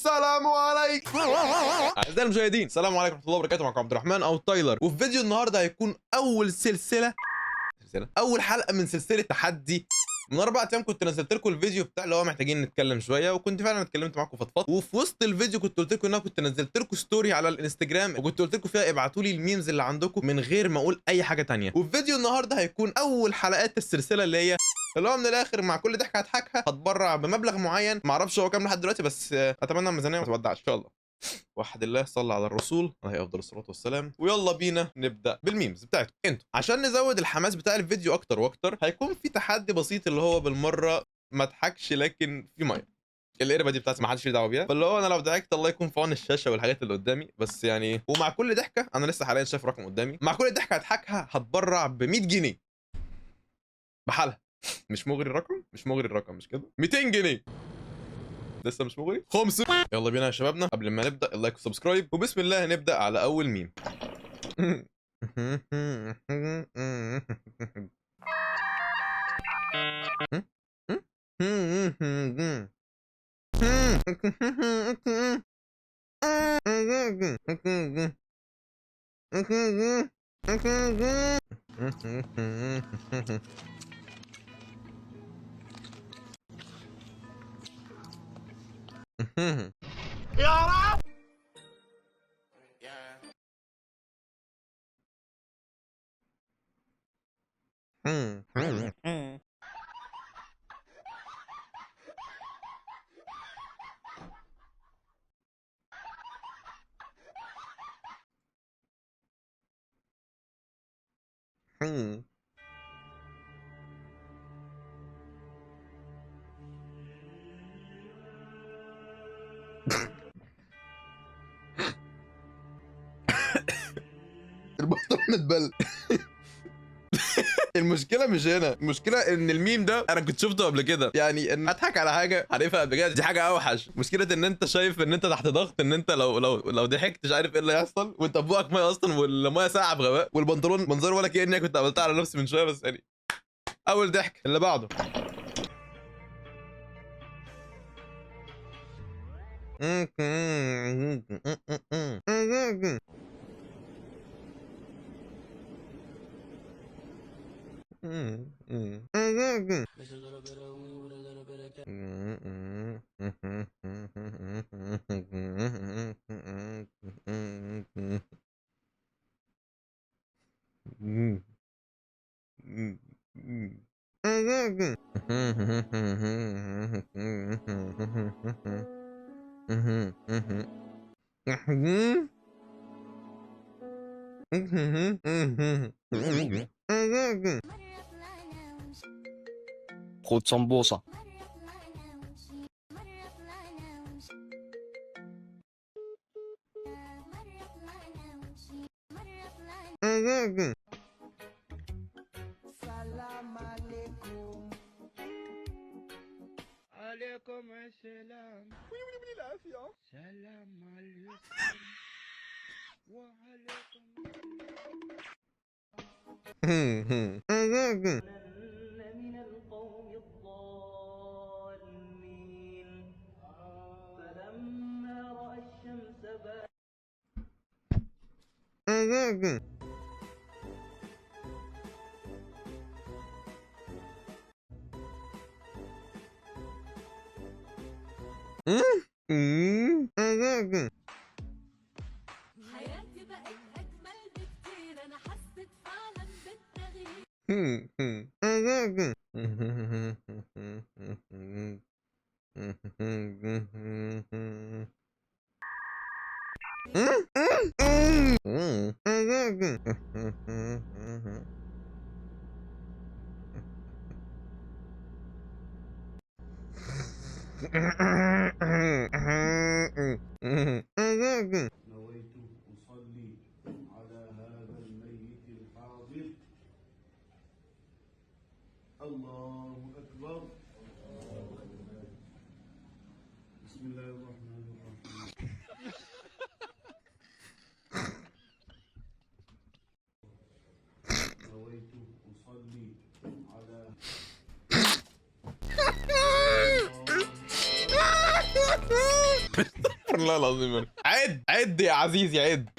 السلام عليكم اعزائي المشاهدين، السلام عليكم ورحمه الله وبركاته. معكم عبد الرحمن او تايلر، وفي فيديو النهارده هيكون اول حلقه من سلسله تحدي. من 4 ايام كنت نزلت لكم الفيديو بتاع اللي هو محتاجين نتكلم شويه، وكنت فعلا اتكلمت معاكم فضفضت. وفي وسط الفيديو كنت قلت لكم ان انا كنت نزلت لكم ستوري على الانستجرام، وكنت قلت لكم فيها ابعتوا لي الميمز اللي عندكم من غير ما اقول اي حاجه تانية. وفي فيديو النهارده هيكون اول حلقات السلسله اللي هي اللي هو من الاخر مع كل ضحكه هضحكها هتبرع بمبلغ معين، ما اعرفش هو كام لحد دلوقتي، بس اتمنى الميزانيه ما تودعش ان شاء الله. وحد الله، صلى على الرسول عليه افضل الصلاه والسلام. ويلا بينا نبدا بالميمز بتاعتكم انتوا. عشان نزود الحماس بتاع الفيديو اكتر واكتر، هيكون في تحدي بسيط اللي هو بالمره ما اضحكش لكن في ميه. القربه دي بتاعتي ما حدش ليه دعوه بيها، فاللي هو انا لو ضحكت الله يكون في عون الشاشه والحاجات اللي قدامي بس يعني. ومع كل ضحكه انا لسه حاليا شايف رقم قدامي، مع كل ضحكه هضحكها هتبرع ب 100 جنيه بحالها. مش مغري الرقم، مش مغري الرقم، مش كده؟ 200 جنيه لسه مش مغري. 5. يلا بينا يا شبابنا، قبل ما نبدا اللايك وسبسكرايب، وبسم الله نبدا على اول ميم. يا رب. البطل متبل. المشكله مش هنا، المشكله ان الميم ده انا كنت شفته قبل كده، يعني ان اضحك على حاجه عارفها قبل كده دي حاجه اوحش. مشكله ان انت شايف ان انت تحت ضغط، ان انت لو ضحكت مش عارف ايه اللي هيحصل، وانت بوقك ميه اصلا والميه ساقعه بغباء، والبنطلون منظر ولا كاني كنت عملتها على نفسي من شويه، بس يعني اول ضحك. اللي بعده. خد سمبوسة. عليكم السلام. بالعافية. سلام عليكم وعليكم من القوم الضالين فلما رأى الشمس حياتي بقت أجمل بكتير، أنا حسيت فعلا بالتغيير. نويت أصلي على هذا الميت الحاضر. الله أكبر. بسم الله الرحمن الرحيم. نويت أصلي على استغفر الله العظيم. عد عد يا عزيزي عد.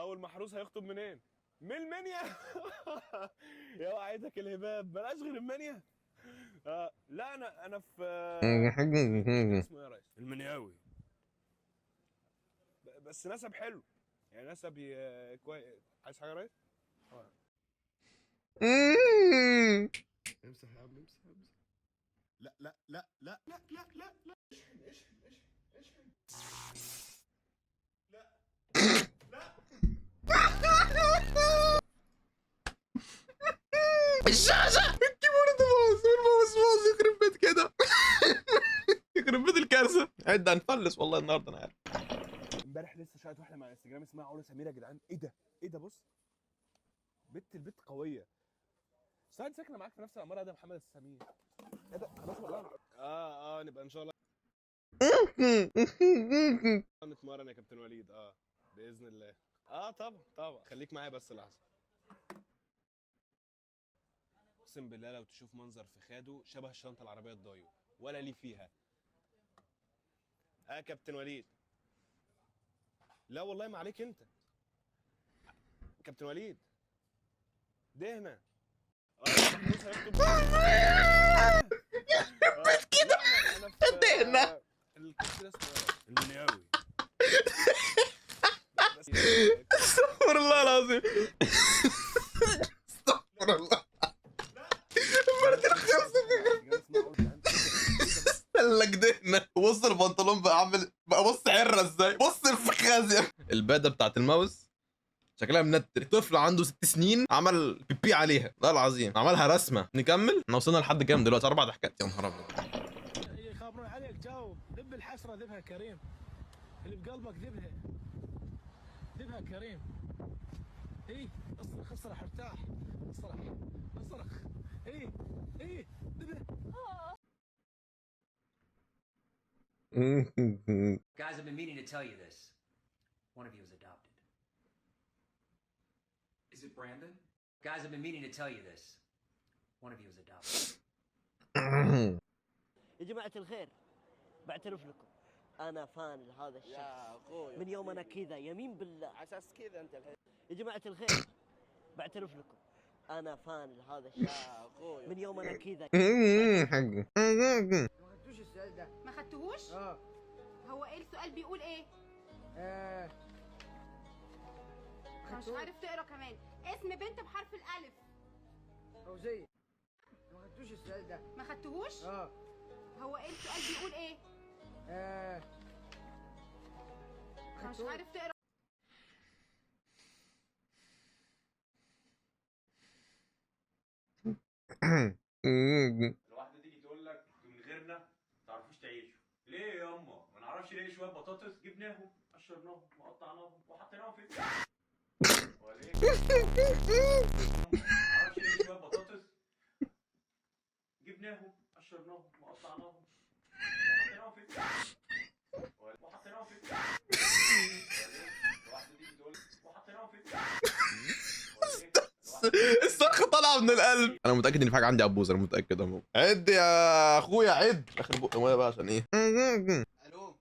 والمحروس هيخطب منين؟ من المنيا. يا وعيتك الهباب بلاش غير المنيا. لا انا في اسمه ايه يا ريس؟ المنياوي. بس نسب حلو يعني نسب كويس. عايز حاجه يا ريس؟ امسح يا عم امسح. لا لا لا لا لا لا لا لا الشاشة الكيبورد باظ والماوس باظ يخرب بيت كده. يخرب بيت الكارثة. عد هنفلس والله النهارده انا عارف. امبارح لسه شاهد واحده مع انستجرام اسمها علا سمير يا جدعان. ايه ده؟ ايه ده؟ بص البت قويه. سعد ساكنه معاك في نفس العماره ده محمد السمير. ايه ده؟ خلاص والله. نبقى ان شاء الله نتمرن يا كابتن وليد. باذن الله. طبعا خليك معايا بس لحظه. اقسم بالله لو تشوف منظر في خاده شبه الشنطه العربيه الضايو ولا ليه فيها. كابتن وليد. لا والله ما عليك انت. كابتن وليد دهنا. المحروس هيخطب كده. دهنا. الكرسي ده اسمه المنياوي. استغفر الله العظيم. استغفر الله. قال لك دهنة. بص البنطلون بقى عامل بقى. بص عرة ازاي. بص الفخازة. البادة بتاعت الماوس شكلها منتر. طفل عنده 6 سنين عمل بيبي عليها. لا العظيم عملها رسمة. نكمل. احنا وصلنا لحد كام دلوقتي؟ 4 ضحكات. يا نهار ابيض. يخابرون عليك. جاوب. ذب الحسرة ذبها كريم. اللي بقلبك ذبها. ذبها كريم. اصرخ اصرخ ارتاح. اصرخ. ذبها. Guys, I've been meaning to tell you this. One of you is adopted. Is it Brandon? Guys, I've been meaning to tell you this. One of you is adopted. يا جماعة الخير بعترف لكم أنا فان لهذا الشخص يا أخوي من يوم أنا كذا يمين بالله على أساس كذا أنت. يا جماعة الخير بعترف لكم أنا فان لهذا الشخص يا أخوي من يوم أنا كذا. ما خدتوش السؤال ده؟ ما خدتهوش؟ هو ايه السؤال بيقول ايه؟ مش عارف تقرا كمان. اسم بنت بحرف الالف. فوزية. ما خدتوش السؤال ده؟ ما خدتهوش؟ هو ايه السؤال بيقول ايه؟ مش عارف تقرا. الواحدة تيجي تقول لك من غيرنا ما تعرفوش تعيشوا. ليه يا ياما؟ ما نعرفش ليه شوية بطاطس جبناهم قشرناهم وقطعناهم وحطيناهم في ولا ايه؟ ما نعرفش ليه شوية بطاطس جبناهم قشرناهم وقطعناهم وحطيناهم في الواحدة تيجي تقول وحطيناهم في الصرخة طالعة من القلب. انا متأكد ان في حاجة عندي عبوز. انا متأكد اهو. عد يا اخويا عد. اخر بق ميه بقى عشان ايه. الو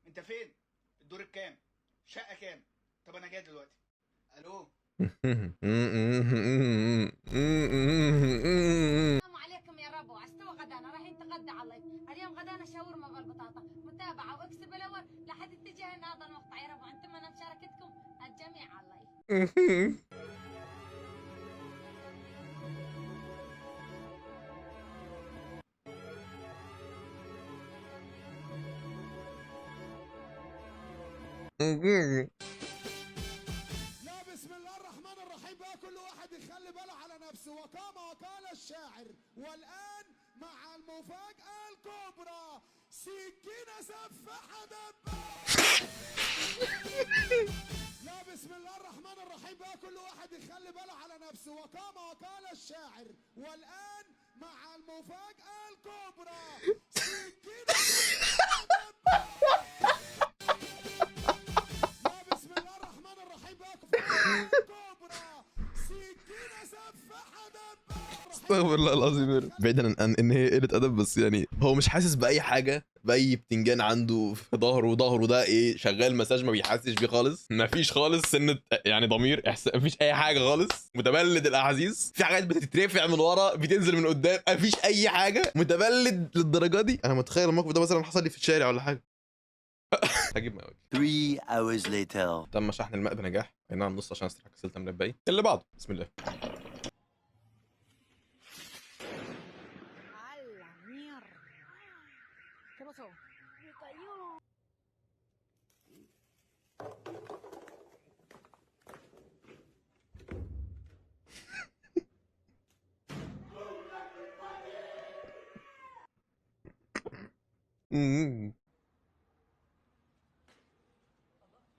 انت فين؟ الدور الكام؟ شقة كام؟ طب انا جاي دلوقتي. الو السلام عليكم يا ربو. استوى غدانا رايحين نتغدى على اليوم غدا لنا شاورما بالبطاطا متابعه واكسب الاول لحد اتجاه هذا المقطع يا رب انتم مشاركتكم الجميع الله لا بسم الله الرحمن الرحيم بقى كل واحد يخلي باله على نفسه وكما قال الشاعر والآن مع المفاجأة الكبرى سكينة سفاحة دبابة لا بسم الله الرحمن الرحيم بقى كل واحد يخلي باله على نفسه وكما قال الشاعر والآن مع المفاجأة الكبرى سكينة سفاحة دبابة استغفر الله العظيم يا رب. بعيدا عن ان هي قله ادب، بس يعني هو مش حاسس باي حاجه، باي بتنجان عنده في ظهره ده ايه شغال مساج ما بيحسش بيه خالص، مفيش خالص سنه يعني ضمير مفيش اي حاجه خالص، متبلد الاحاسيس، في حاجات بتترفع من ورا بتنزل من قدام، مفيش اي حاجه، متبلد للدرجه دي. انا متخيل الموقف ده مثلا حصل لي في الشارع ولا حاجه. هجيب مقاوي. 3 hours later. تم شحن الماء بنجاح، بقينا نص عشان استريح كسلت من الباقي اللي بعده. بسم الله.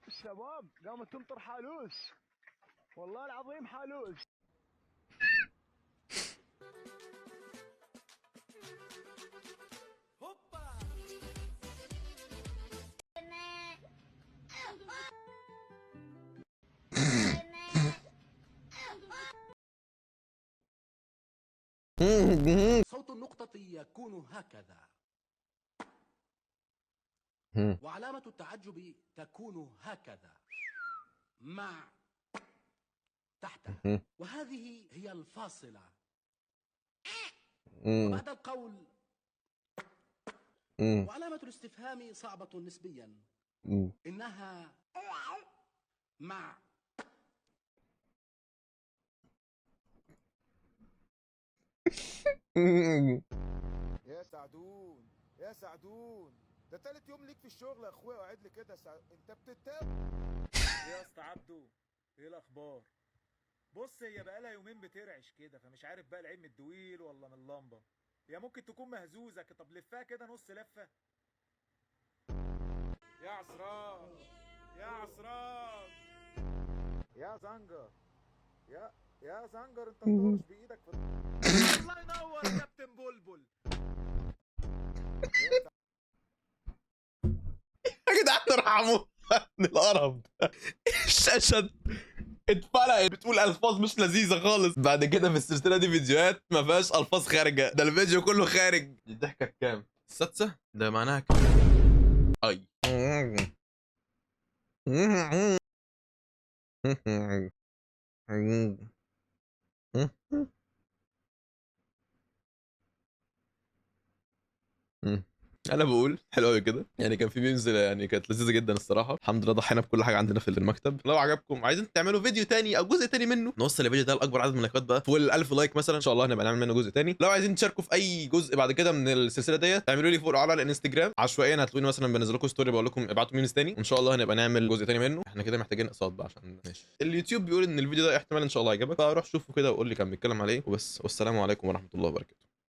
الشباب قامت تمطر حالوس والله العظيم حالوس. صوت النقطة يكون هكذا وعلامة التعجب تكون هكذا مع تحتها، وهذه هي الفاصلة. وبعد القول وعلامة الاستفهام صعبة نسبيا، إنها مع يا سعدون يا سعدون، ده تالت يوم ليك في الشغل يا اخويا، وقاعد لي كده انت بتتاب يا اسطى عبدو، ايه الاخبار؟ بص هي بقالها يومين بترعش كده، فمش عارف بقى العين من الدويل ولا من اللمبه، هي ممكن تكون مهزوزه. طب لفها كده نص لفه. يا عصران يا عصران يا زنجر يا زنجر، انت بتهرش بايدك في الله ينور يا كابتن بلبل. يا جدعان ارحموا من القرف ده. الشاشه اتفرقت بتقول الفاظ مش لذيذه خالص. بعد كده في السلسله دي فيديوهات ما فيهاش الفاظ خارجه، ده الفيديو كله خارج. دي الضحكه كام؟ السادسه؟ ده معناها كام؟ اي انا بقول حلو قوي كده، يعني كان في ميمز يعني كانت لذيذه جدا الصراحه. الحمد لله ضحينا بكل حاجه عندنا في المكتب. لو عجبكم عايزين تعملوا فيديو تاني او جزء تاني منه، نوصل الفيديو ده لاكبر عدد من اللايكات بقى فوق ال 1000 لايك مثلا، ان شاء الله هنبقى نعمل منه جزء تاني. لو عايزين تشاركوا في اي جزء بعد كده من السلسله ديت، اعملوا لي فوق على الانستجرام عشوائيا، هتلاقوني مثلا بنزل لكم ستوري بقول لكم ابعتوا ميمز تاني، وان شاء الله هنبقى نعمل جزء تاني منه. احنا كده محتاجين اقساط بقى عشان ماشي. اليوتيوب بيقول ان الفيديو ده احتمال ان شاء الله يعجبك، فروح شوفه كده وقول لي كان بيتكلم على ايه وبس. والسلام عليكم ورحمه الله وبركاته.